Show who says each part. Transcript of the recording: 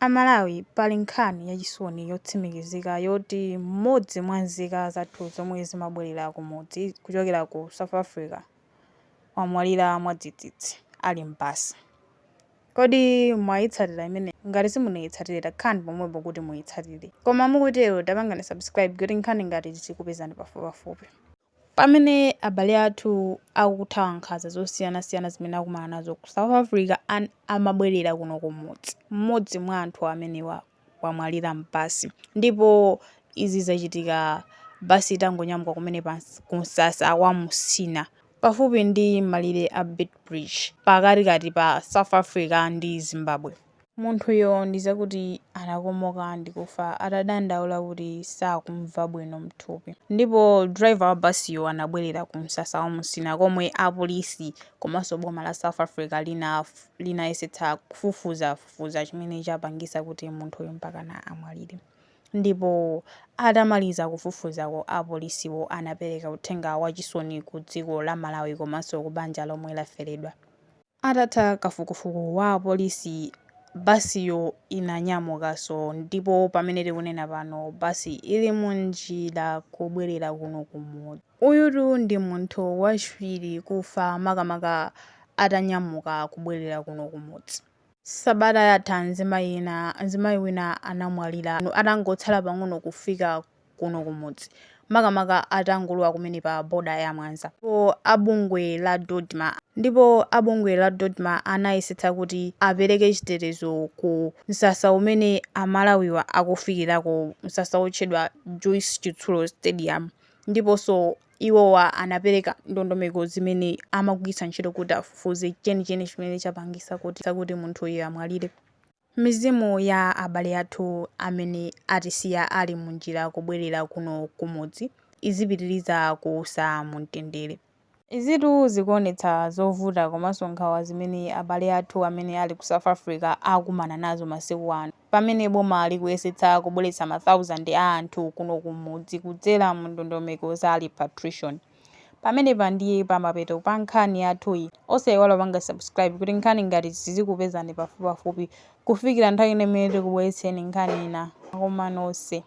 Speaker 1: Amalawi pali nkhani yachisoni yotsimikizika yoti mmodzi mwa nzika zathu zomwe zimabwerera kumudzi kuchokera ku South Africa wamwalira mwadzidzidzi ali m'basi. Kodi mwayitsatira imene? Ngati simunayitsatire takhala pomwepo kuti muyitsatire. Koma mukutero tapangani subscribe kuti nkhani ngati zikupezani pafupipafupi. Pamene abale athu akuthawa nkhanza zosiyanasiyana zimene akumana nazo ku South Africa amabwerera kuno kumudzi. Mmodzi mwa anthu amenewa wamwalira m'basi. Ndipo izi zachitika basi itangonyamuka kumene ku msasa wa Musina pafupi ndi malire a Beitbridge pakatikati pa South Africa ndi Zimbabwe. Munthuyo ndizakuti anakomoka ndikufa atadandaula kuti sakumva bwino mthupi. Ndipo driver wa basiyo anabwerera ku msasa wa Musina komwe apolisi komanso boma la South Africa linayesetsa kufufuza chimene chapangisa kuti munthuyo mpakana amwalire. Ndipo atamaliza kufufuzako apolisiwo anapereka uthenga wachisoni ku dziko la Malawi komanso ku banja lomwe laferedwa. Atatha kafukufuku wa apolisi basiyo inanyamukanso ndipo pamene tikunena pano basi ili munjira kubwerera kuno kumudzi. Uyutu ndi munthu wachiwiri kufa makamaka atanyamuka kubwerera kuno kumudzi. Sabata yatha mzimayi wina anamwalira atangotsala pang'ono kufika kuno kumudzi. Makamaka atangolowa kumene pa boda ya Mwanza. Ndipo abungwe la Dodma anayesetsa kuti apereke chitetezo ku msasa umene amalawiwa akufikirako, msasa otchedwa Joyce Chitsulo Stadium. Ndiponso iwowa anapereka ndondomeko zimene amagwiritsa ntchito kuti afufuze chenicheni chimene chapangisa kuti munthuyo amwalire. Mizimu ya abale athu amene atisiya ali munjira kubwerera kuno kumudzi izipitiriza kuusa mumtendere. Izitu zikuonetsa zovuta komanso nkhawa zimene abale athu amene ali ku South Africa akumana nazo masiku ano. Pamene boma likuyesetsa kubweretsa ma1000 a anthu kuno kumudzi kudzera mu ndondomeko za repatriation. Pamenepa ndiye pamapeto pa nkhani yathuyi. Osayiwala kupanga subscribe kuti nkhani ngati zizikupezani pafupipafupi kufikira nthawi imene tikubweretseni nkhani ina. Koma nonse.